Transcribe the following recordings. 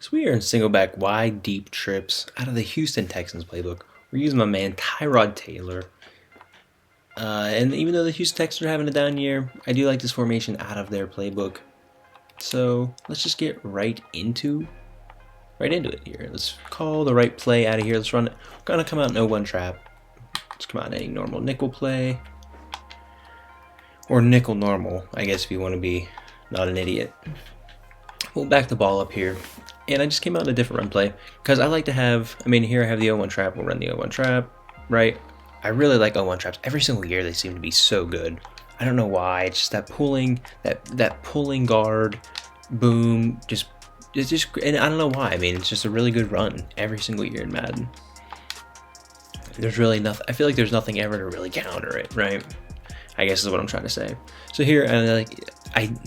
So we are in single back wide deep trips out of the Houston Texans playbook. We're using my man Tyrod Taylor. And even though the Houston Texans are having a down year, I do like this formation out of their playbook. So let's just get right into it here. Let's call the right play out of here. Let's run it. We're gonna come out in 0-1 trap. Let's come out in a normal nickel play. Or nickel normal, I guess, if you want to be not an idiot. We'll back the ball up here. And I just came out in a different run play because I like to have, here I have the 0-1 trap. We'll run the 0-1 trap, right? I really like 0-1 traps. Every single year they seem to be so good. I don't know why. It's just that pulling, that pulling guard, boom, and I don't know why. It's just a really good run every single year in Madden. There's really nothing. I feel like there's nothing ever to really counter it, right? I guess is what I'm trying to say. So here,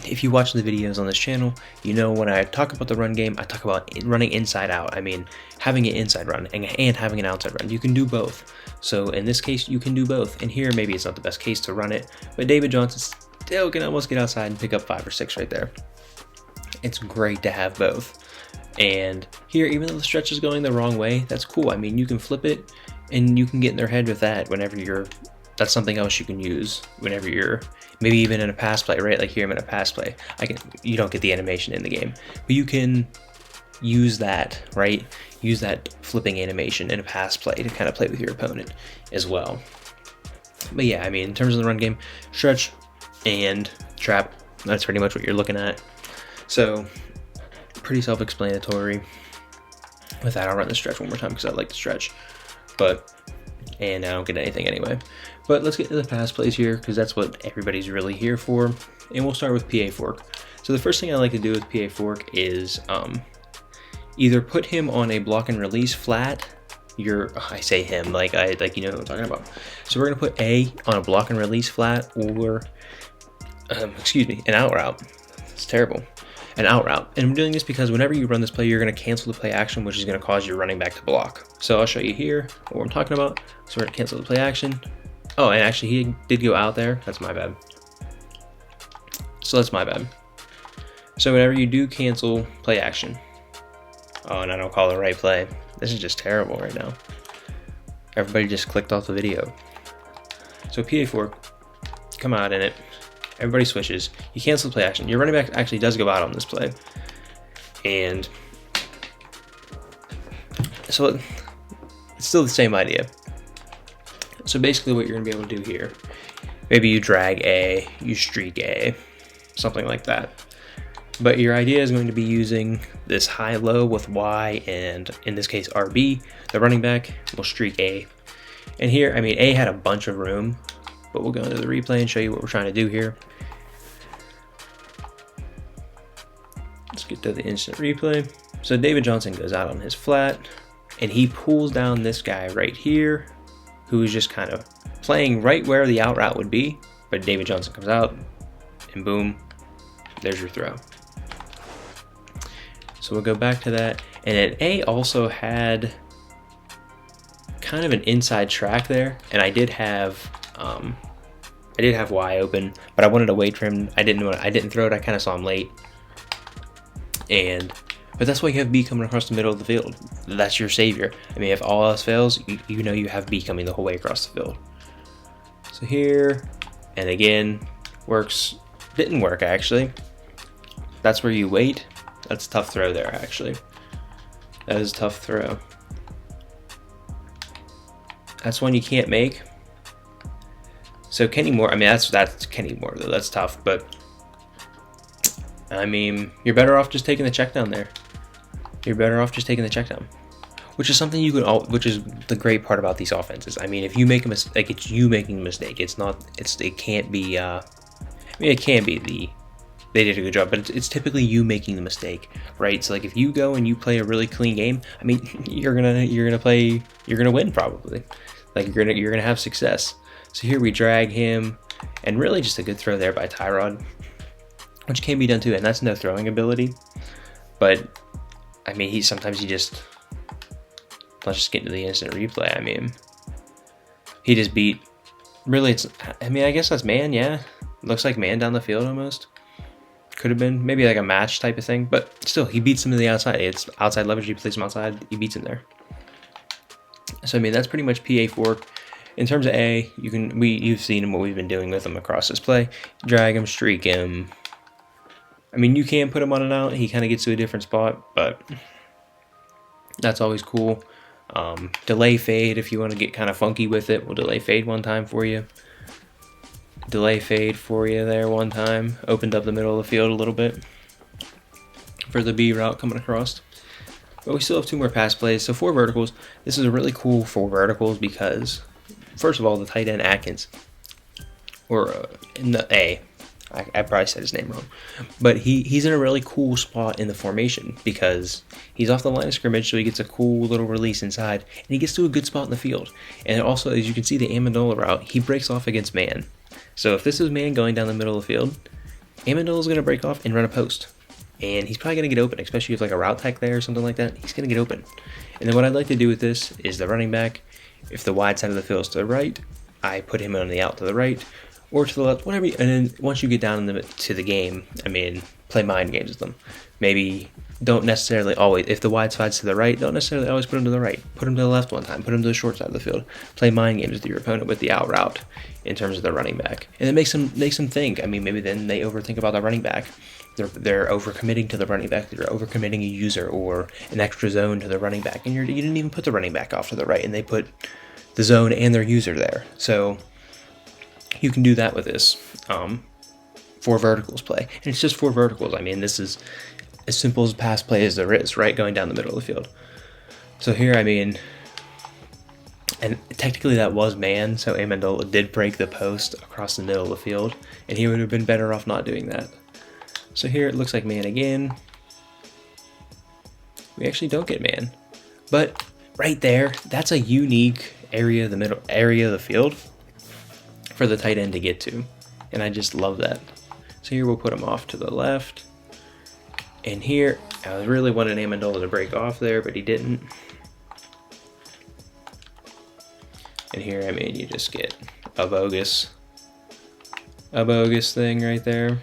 if you watch the videos on this channel, you know when I talk about the run game, I talk about running inside out. Having an inside run and having an outside run. You can do both. So in this case, you can do both. And here, maybe it's not the best case to run it, but David Johnson still can almost get outside and pick up 5 or 6 right there. It's great to have both. And here, even though the stretch is going the wrong way, that's cool. You can flip it and you can get in their head with that that's something else you can use whenever you're maybe even in a pass play, right? Like here I'm in a pass play. You don't get the animation in the game, but you can use that, right? Use that flipping animation in a pass play to kind of play with your opponent as well. But yeah, in terms of the run game, stretch and trap, that's pretty much what you're looking at. So pretty self-explanatory. With that, I'll run the stretch one more time because I like the stretch. And I don't get anything anyway. But let's get to the pass plays here because that's what everybody's really here for. And we'll start with PA fork. So the first thing I like to do with PA fork is either put him on a block and release flat. I say him you know what I'm talking about. So we're gonna put A on a block and release flat or an out route. It's terrible. An out route. And I'm doing this because whenever you run this play, you're going to cancel the play action, which is going to cause your running back to block. So I'll show you here what I'm talking about. So we're going to cancel the play action. Oh, and actually he did go out there. That's my bad. So that's my bad. So whenever you do cancel play action. Oh, and I don't call the right play. This is just terrible right now. Everybody just clicked off the video. So PA fork, come out in it. Everybody switches. You cancel the play action. Your running back actually does go out on this play. And so it's still the same idea. So basically what you're going to be able to do here, maybe you drag A, you streak A, something like that. But your idea is going to be using this high-low with Y and in this case RB. The running back will streak A. And here, A had a bunch of room, but we'll go into the replay and show you what we're trying to do here. Let's get to the instant replay. So David Johnson goes out on his flat and he pulls down this guy right here who's just kind of playing right where the out route would be, but David Johnson comes out and boom, there's your throw. So we'll go back to that. And then A also had kind of an inside track there, and I did have Y open, but I wanted to wait for him. I didn't throw it. I kind of saw him late. But that's why you have B coming across the middle of the field. That's your savior. If all else fails, you know you have B coming the whole way across the field. So here, and again, didn't work actually. That's where you wait. That's a tough throw there actually. That is a tough throw. That's one you can't make. So Kenny Moore, that's Kenny Moore though. That's tough, but you're better off just taking the check down there. You're better off just taking the check down, which is something which is the great part about these offenses. If you make a mistake, it's you making a mistake. It can't be. It can be they did a good job, but it's typically you making the mistake, right? So if you go and you play a really clean game, you're gonna win probably. You're gonna have success. So here we drag him, and really just a good throw there by Tyrod, which can be done too, and that's no throwing ability. But sometimes let's just get into the instant replay. He just beat. Really, I guess that's man. Yeah, looks like man down the field almost. Could have been maybe like a match type of thing, but still, he beats him to the outside. It's outside leverage. He plays him outside. He beats him there. So I mean, that's pretty much PA4. In terms of A, you've seen what we've been doing with him across this play. Drag him, streak him. I mean, you can put him on an out. He kind of gets to a different spot, but that's always cool. Delay fade if you want to get kind of funky with it. We'll delay fade one time for you. Delay fade for you there one time. Opened up the middle of the field a little bit for the B route coming across. But we still have 2 more pass plays. So 4 verticals. This is a really cool 4 verticals because, first of all, the tight end Atkins, or in the A, I probably said his name wrong, but he's in a really cool spot in the formation because he's off the line of scrimmage, so he gets a cool little release inside, and he gets to a good spot in the field. And also, as you can see, the Amendola route, he breaks off against man. So if this is man going down the middle of the field, Amendola's going to break off and run a post. And he's probably going to get open, especially if like a route tech there or something like that. He's going to get open. And then what I'd like to do with this is the running back, if the wide side of the field is to the right, I put him on the out to the right or to the left, whatever. And then once you get down to the game, I mean, play mind games with them. Maybe don't necessarily always, if the wide side's to the right, don't necessarily always put him to the right. Put him to the left one time. Put him to the short side of the field. Play mind games with your opponent with the out route in terms of the running back. And it makes them think. I mean, maybe then they overthink about the running back. They're overcommitting to the running back. They're overcommitting a user or an extra zone to the running back. And you didn't even put the running back off to the right, and they put the zone and their user there. So you can do that with this 4 verticals play. And it's just 4 verticals. I mean, this is as simple as pass play as there is, right? Going down the middle of the field. So here, I mean, and technically that was man, so Amendola did break the post across the middle of the field, and he would have been better off not doing that. So here it looks like man again. We actually don't get man. But right there, that's a unique area of the field for the tight end to get to. And I just love that. So here we'll put him off to the left. And here, I really wanted Amendola to break off there, but he didn't. And here, I mean, you just get a bogus thing right there.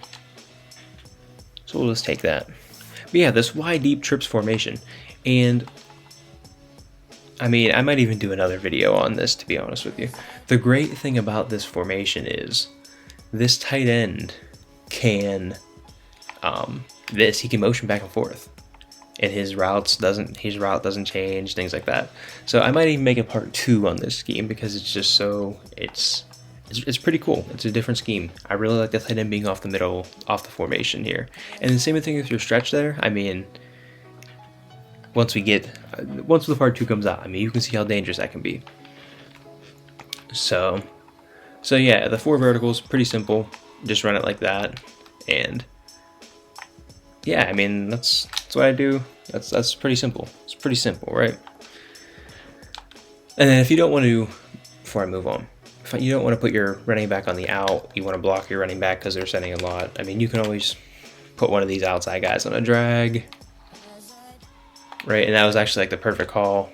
So we'll just take that. But yeah, this wide deep trips formation. And I mean, I might even do another video on this, to be honest with you. The great thing about this formation is this tight end can he can motion back and forth, and his route doesn't change, things like that. So I might even make a part 2 on this scheme because it's just so it's pretty cool. It's a different scheme. I really like the tight end being off the middle, off the formation here. And the same thing with your stretch there. I mean, once the part 2 comes out, I mean, you can see how dangerous that can be. So yeah, the 4 verticals, pretty simple. Just run it like that, and yeah, I mean, that's what I do. That's pretty simple. It's pretty simple, right? And then if you don't want to, before I move on, if you don't want to put your running back on the out, you want to block your running back because they're sending a lot, I mean, you can always put one of these outside guys on a drag, right? And that was actually like the perfect call.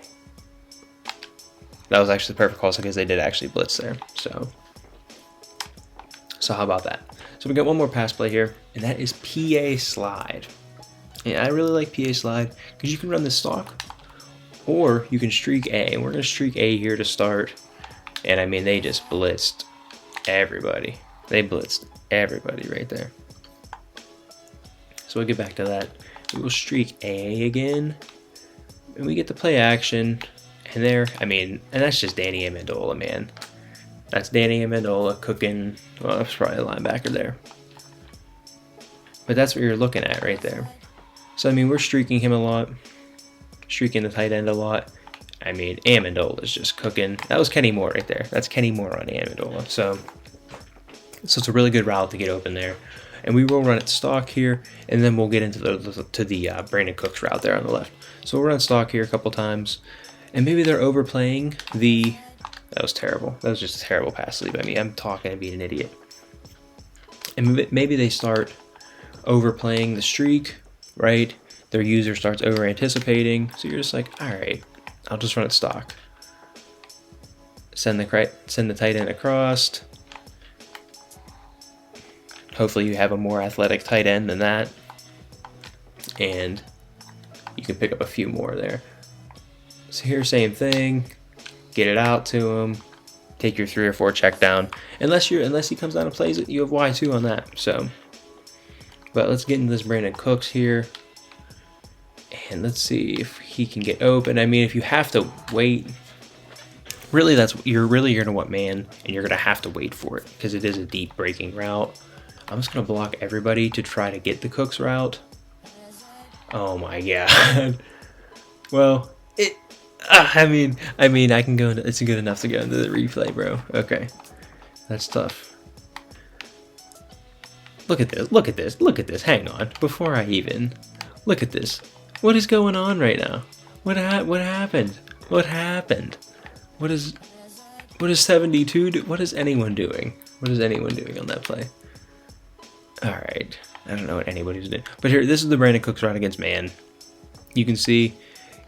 That was actually the perfect call because they did actually blitz there. So how about that? So we got one more pass play here, and that is PA slide. And I really like PA slide because you can run this stock, or you can streak A. And we're going to streak A here to start. And I mean, they just blitzed everybody. They blitzed everybody right there. So we'll get back to that. We will streak A again, and we get the play action. And there, I mean, and that's just Danny Amendola, man. That's Danny Amendola cooking. Well, that's probably a linebacker there. But that's what you're looking at right there. So, I mean, we're streaking him a lot. Streaking the tight end a lot. I mean, Amendola is just cooking. That was Kenny Moore right there. That's Kenny Moore on Amendola. So it's a really good route to get open there. And we will run it stock here, and then we'll get into the Brandon Cooks route there on the left. So we'll run stock here a couple times. And maybe they're overplaying the... That was terrible. That was just a terrible pass lead by me. I'm talking and being an idiot. And maybe they start overplaying the streak, right? Their user starts over-anticipating. So you're just like, all right, I'll just run it stock. Send the tight end across. Hopefully you have a more athletic tight end than that, and you can pick up a few more there. So here, same thing. Get it out to him. Take your 3 or 4 check down. Unless he comes down and plays it, you have Y2 on that. So, but let's get into this Brandin Cooks here, and let's see if he can get open. I mean, if you have to wait, really you're gonna want man, and you're gonna have to wait for it because it is a deep breaking route. I'm just gonna block everybody to try to get the Cooks route. Oh my god. Well, I mean, I can go. It's good enough to go into the replay, bro. Okay, that's tough. Look at this. Look at this. Look at this. Hang on. Before I even look at this, what is going on right now? What happened? What happened? What is 72 do? What is anyone doing? What is anyone doing on that play? All right, I don't know what anybody's doing. But here, this is the Brandin Cooks route against man. You can see.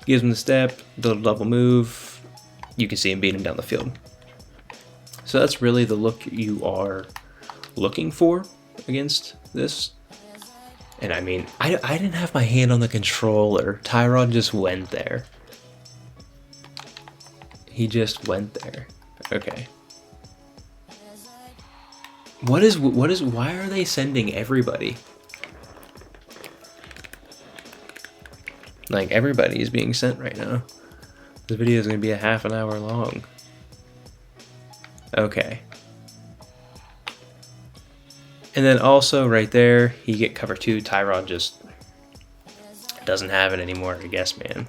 Gives him the step, the double move. You can see him beat him down the field. So that's really the look you are looking for against this. And I mean, I didn't have my hand on the controller. Tyrod just went there. He just went there. Okay. Why are they sending everybody? Like, everybody is being sent right now. This video is going to be a half an hour long. Okay. And then also right there, you get cover 2. Tyrod just doesn't have it anymore, I guess, man.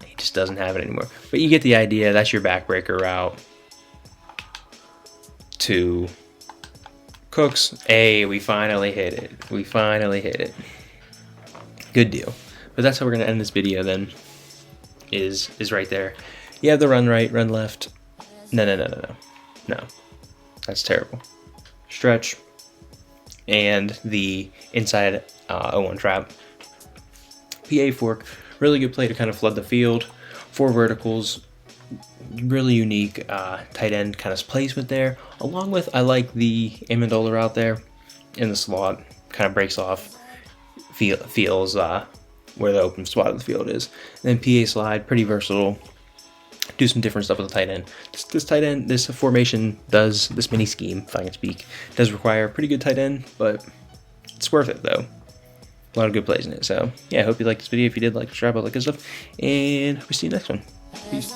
He just doesn't have it anymore. But you get the idea. That's your backbreaker route to Cooks. Hey, we finally hit it. We finally hit it. Good deal. But that's how we're going to end this video then, is right there. You have the run right, run left. No. That's terrible. Stretch. And the inside 0-1 trap. PA fork. Really good play to kind of flood the field. 4 verticals. Really unique tight end kind of placement there. Along with, I like the Amendola route there in the slot. Kind of breaks off. Feels where the open spot of the field is. And then PA slide, pretty versatile. Do some different stuff with the tight end. This tight end, this formation this mini scheme, if I can speak, does require a pretty good tight end, but it's worth it though. A lot of good plays in it. So yeah, I hope you liked this video. If you did, like, subscribe, all that good stuff, and we'll see you next one. Peace.